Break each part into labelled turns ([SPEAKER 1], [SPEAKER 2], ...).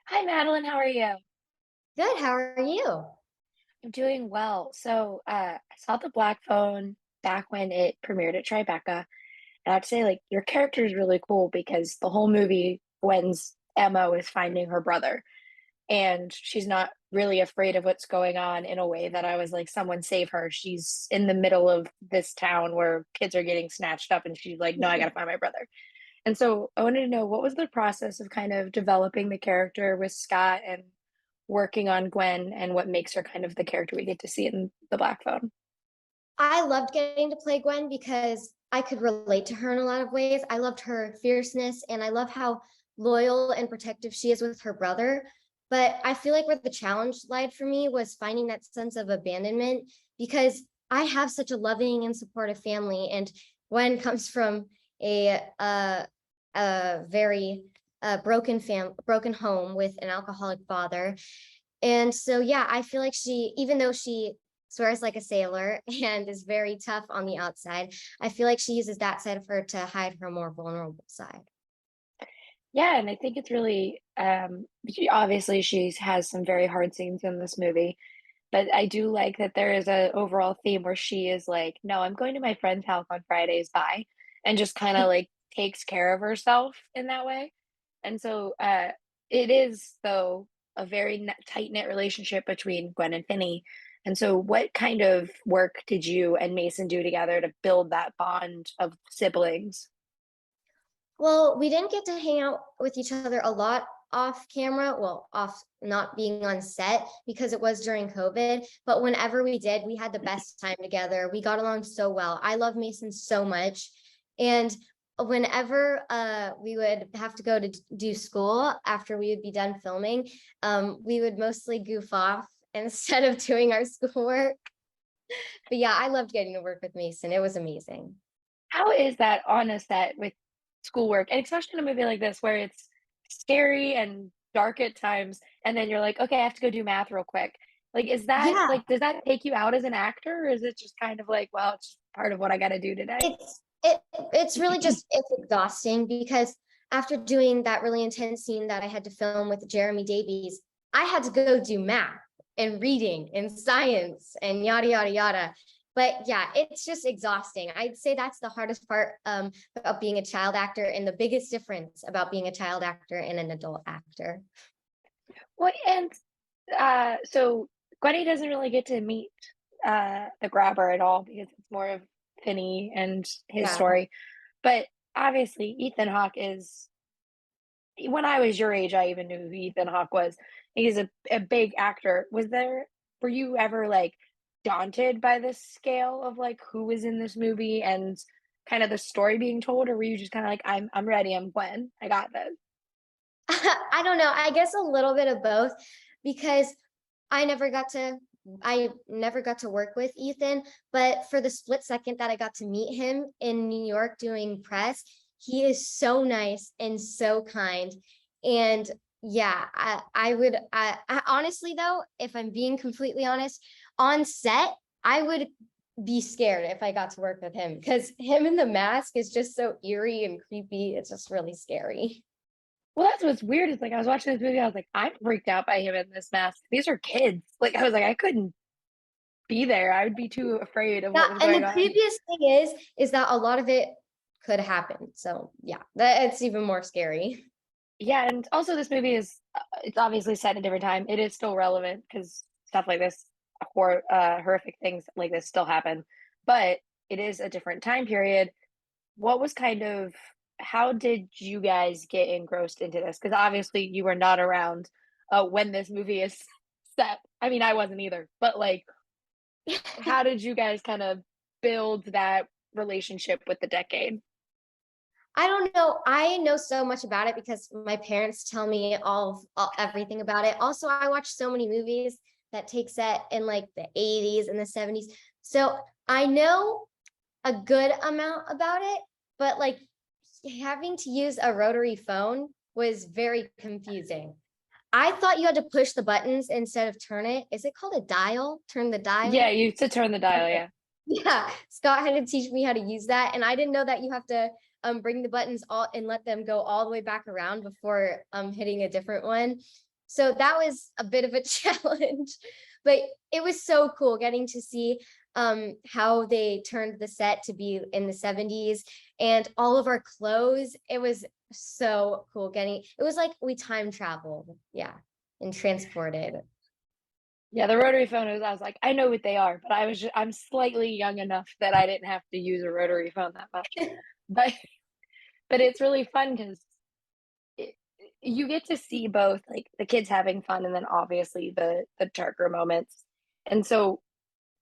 [SPEAKER 1] Hi, Madeline. How are you?
[SPEAKER 2] Good, how are you?
[SPEAKER 1] I'm doing well. I saw the Black Phone back when it premiered at Tribeca, and I'd say like your character is really cool because the whole movie, Gwen's MO is finding her brother, and she's not really afraid of what's going on in a way that I was like, someone save her. She's in the middle of this town where kids are getting snatched up, and she's like, no, I gotta find my brother. And so I wanted to know what was the process of kind of developing the character with Scott and working on Gwen and what makes her kind of the character we get to see in the Black Phone.
[SPEAKER 2] I loved getting to play Gwen because I could relate to her in a lot of ways. I loved her fierceness and I love how loyal and protective she is with her brother. But I feel like where the challenge lied for me was finding that sense of abandonment because I have such a loving and supportive family, and Gwen comes from a very broken home with an alcoholic father. And so, yeah, I feel like even though she swears like a sailor and is very tough on the outside, I feel like she uses that side of her to hide her more vulnerable side.
[SPEAKER 1] Yeah, and I think it's really obviously she has some very hard scenes in this movie, but I do like that there is a overall theme where she is like, "No, I'm going to my friend's house on Fridays, bye," and just kind of like takes care of herself in that way. And so it is though a very tight-knit relationship between Gwen and Finney. And so what kind of work did you and Mason do together to build that bond of siblings?
[SPEAKER 2] Well, we didn't get to hang out with each other a lot off camera, well, off not being on set because it was during COVID. But whenever we did, we had the best time together. We got along so well. I love Mason so much. And whenever we would have to go to do school after we would be done filming, we would mostly goof off instead of doing our schoolwork. But yeah, I loved getting to work with Mason. It was amazing.
[SPEAKER 1] How is that on a set with schoolwork, and especially in a movie like this where it's scary and dark at times, and then you're like, okay, I have to go do math real quick. Like, is that
[SPEAKER 2] Yeah,
[SPEAKER 1] like, does that take you out as an actor, or is it just kind of like, well, it's just part of what I got to do today?
[SPEAKER 2] it's really just it's exhausting because after doing that really intense scene that I had to film with Jeremy Davies, I had to go do math and reading and science and yada yada yada. But yeah, it's just exhausting. I'd say that's the hardest part of being a child actor and the biggest difference about being a child actor and an adult actor.
[SPEAKER 1] Well, and so Gwenny doesn't really get to meet the grabber at all because it's more of Finney and his
[SPEAKER 2] Yeah.
[SPEAKER 1] story. But obviously, Ethan Hawke is, when I was your age, I even knew who Ethan Hawke was. He's a big actor. Were you ever like daunted by the scale of like who was in this movie and kind of the story being told, or were you just kind of like, I'm ready, I'm Gwen, I got this?
[SPEAKER 2] I don't know. I guess a little bit of both because I never got to I never got to work with Ethan, but for the split second that I got to meet him in New York doing press, he is so nice and so kind. And yeah, I honestly though, if I'm being completely honest, on set, I would be scared if I got to work with him because him in the mask is just so eerie and creepy. It's just really scary.
[SPEAKER 1] Well, that's what's weird. Is like I was watching this movie, I was like, I'm freaked out by him in this mask. These are kids. Like I was like, I couldn't be there. I would be too afraid of what
[SPEAKER 2] Yeah,
[SPEAKER 1] was
[SPEAKER 2] and
[SPEAKER 1] going
[SPEAKER 2] the
[SPEAKER 1] on.
[SPEAKER 2] previous thing is that a lot of it could happen. So yeah, that it's even more scary.
[SPEAKER 1] Yeah, and also this movie is it's obviously set in a different time. It is still relevant because stuff like this, horrific things like this still happen, but it is a different time period. What was kind of how did you guys get engrossed into this? Because obviously you were not around when this movie is set. I mean, I wasn't either, but like, how did you guys kind of build that relationship with the decade?
[SPEAKER 2] I don't know. I know so much about it because my parents tell me everything about it. Also, I watch so many movies that take set in like the 80s and the 70s. So I know a good amount about it, but like having to use a rotary phone was very confusing. I thought you had to push the buttons instead of turn it. Is it called a dial? Turn the
[SPEAKER 1] Yeah,
[SPEAKER 2] dial?
[SPEAKER 1] you to turn the dial.
[SPEAKER 2] Okay.
[SPEAKER 1] Yeah.
[SPEAKER 2] Yeah, Scott had to teach me how to use that, and I didn't know that you have to bring the buttons all and let them go all the way back around before hitting a different one. So that was a bit of a challenge, but it was so cool getting to see how they turned the set to be in the 70s and all of our clothes. It was so cool getting, it was like we time traveled, yeah, and transported.
[SPEAKER 1] Yeah, the rotary phone I was like, I know what they are, but I'm slightly young enough that I didn't have to use a rotary phone that much. But but it's really fun because you get to see both like the kids having fun and then obviously the darker moments. And so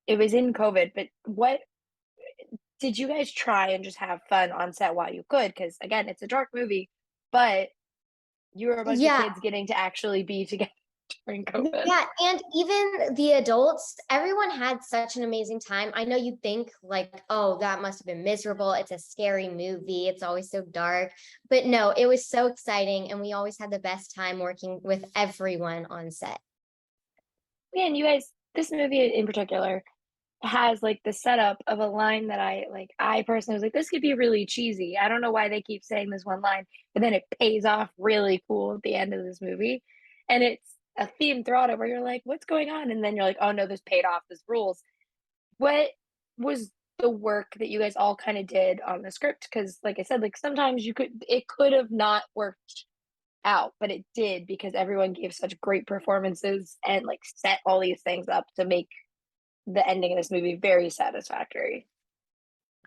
[SPEAKER 1] it was in COVID, but what did you guys try and just have fun on set while you could? Because again, it's a dark movie, but you were a bunch of
[SPEAKER 2] Yeah,
[SPEAKER 1] kids getting to actually be together during COVID.
[SPEAKER 2] yeah, and even the adults, everyone had such an amazing time. I know you think like, oh, that must have been miserable. It's a scary movie. It's always so dark. But no, it was so exciting and we always had the best time working with everyone on set.
[SPEAKER 1] Man, you guys, this movie in particular has like the setup of a line that I personally was like, this could be really cheesy. I don't know why they keep saying this one line, but then it pays off really cool at the end of this movie. And it's a theme throughout it where you're like, what's going on? And then you're like, oh no, this paid off, this rules. What was the work that you guys all kind of did on the script? Because like I said, like sometimes it could have not worked out, but it did because everyone gave such great performances and like set all these things up to make the ending of this movie very satisfactory.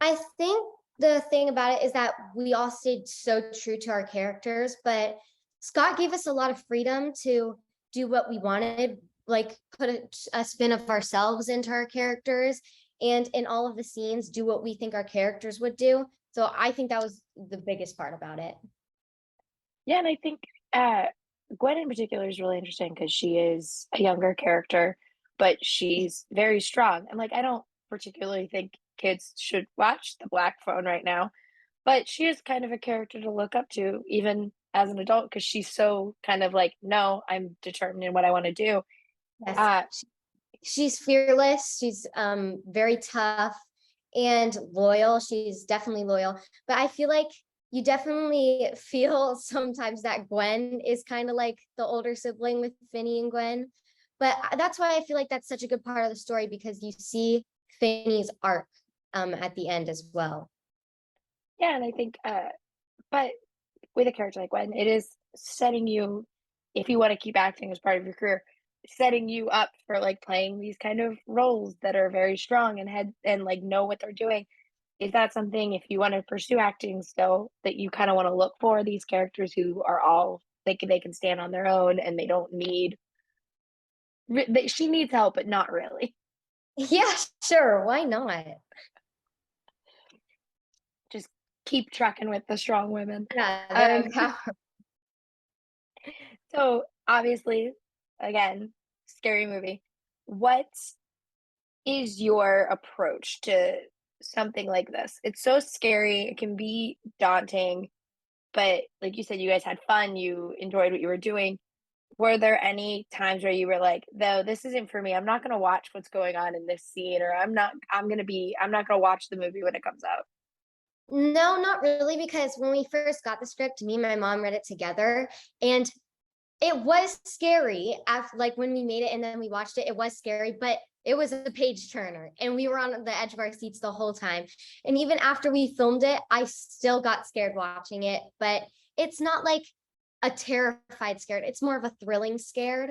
[SPEAKER 2] I think the thing about it is that we all stayed so true to our characters, but Scott gave us a lot of freedom to do what we wanted, like put a spin of ourselves into our characters, and in all of the scenes, do what we think our characters would do. So I think that was the biggest part about it.
[SPEAKER 1] Yeah, and I think uh, Gwen in particular is really interesting because she is a younger character, but she's very strong. And like, I don't particularly think kids should watch The Black Phone right now, but she is kind of a character to look up to, even as an adult, because she's so kind of like, no, I'm determined in what I want to do.
[SPEAKER 2] Yes,
[SPEAKER 1] Uh,
[SPEAKER 2] she's fearless. She's very tough and loyal. She's definitely loyal. But I feel like you definitely feel sometimes that Gwen is kind of like the older sibling with Finny and Gwen. But that's why I feel like that's such a good part of the story because you see Finny's arc at the end as well.
[SPEAKER 1] yeah, and I think, but with a character like Gwen, it is setting you, if you want to keep acting as part of your career, setting you up for like playing these kind of roles that are very strong and head and like know what they're doing. Is that something if you want to pursue acting still that you kind of want to look for these characters who are all they can stand on their own and they don't need she needs help but not really.
[SPEAKER 2] Yeah, sure. Why not?
[SPEAKER 1] Just keep trucking with the strong women.
[SPEAKER 2] Yeah, they're
[SPEAKER 1] Um,
[SPEAKER 2] empowered.
[SPEAKER 1] so obviously, again, scary movie. What is your approach to something like this? It's so scary. It can be daunting, but like you said, you guys had fun. You enjoyed what you were doing. Were there any times where you were like, though, this isn't for me. I'm not going to watch what's going on in this scene, or I'm not going to watch the movie when it comes out.
[SPEAKER 2] No, not really, because when we first got the script, me and my mom read it together, and it was scary after like when we made it and then we watched it, it was scary, but it was a page turner and we were on the edge of our seats the whole time. And even after we filmed it, I still got scared watching it, but it's not like a terrified scared. It's more of a thrilling scared.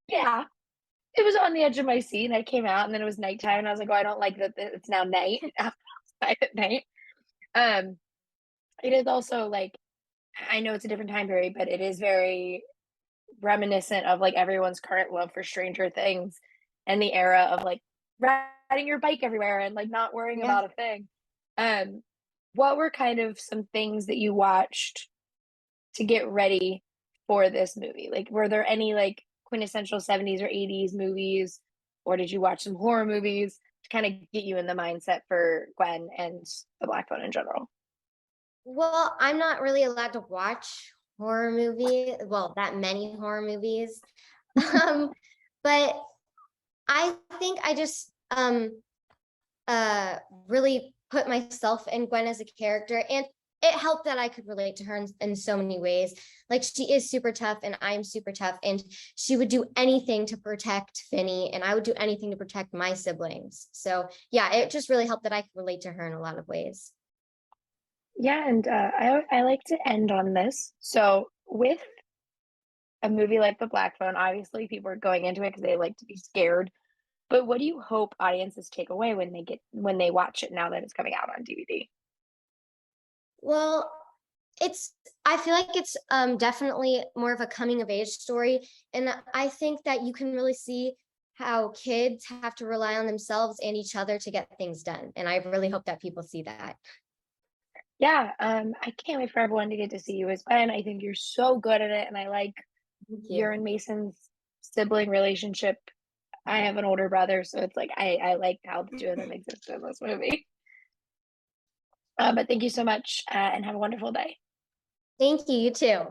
[SPEAKER 1] Yeah, it was on the edge of my seat, and I came out, and then it was nighttime, and I was like, oh, I don't like that it's now night outside at night. Um, it is also like I know it's a different time period, but it is very reminiscent of like everyone's current love for Stranger Things and the era of like riding your bike everywhere and like not worrying
[SPEAKER 2] Yeah.
[SPEAKER 1] about a thing. Um, what were kind of some things that you watched to get ready for this movie? Like, were there any like quintessential 70s or 80s movies, or did you watch some horror movies to kind of get you in the mindset for Gwen and the Black Phone in general?
[SPEAKER 2] Well, I'm not really allowed to watch horror movie, well, that many horror movies. Um, but I think I just uh really put myself in Gwen as a character. And it helped that I could relate to her in so many ways. Like she is super tough and I'm super tough, and she would do anything to protect Finny, and I would do anything to protect my siblings. So yeah, it just really helped that I could relate to her in a lot of ways.
[SPEAKER 1] Yeah, and I like to end on this. So with a movie like The Black Phone, obviously people are going into it because they like to be scared. But what do you hope audiences take away when they watch it now that it's coming out on DVD?
[SPEAKER 2] Well, it's I feel like it's definitely more of a coming of age story, and I think that you can really see how kids have to rely on themselves and each other to get things done, and I really hope that people see that.
[SPEAKER 1] Yeah, I can't wait for everyone to get to see you as Gwen. I think you're so good at it, and I like
[SPEAKER 2] Thank
[SPEAKER 1] your
[SPEAKER 2] you.
[SPEAKER 1] and Mason's sibling relationship. I have an older brother, so it's like I like how the two of them exist in this movie. But thank you so much, and have a wonderful day.
[SPEAKER 2] Thank you, you too.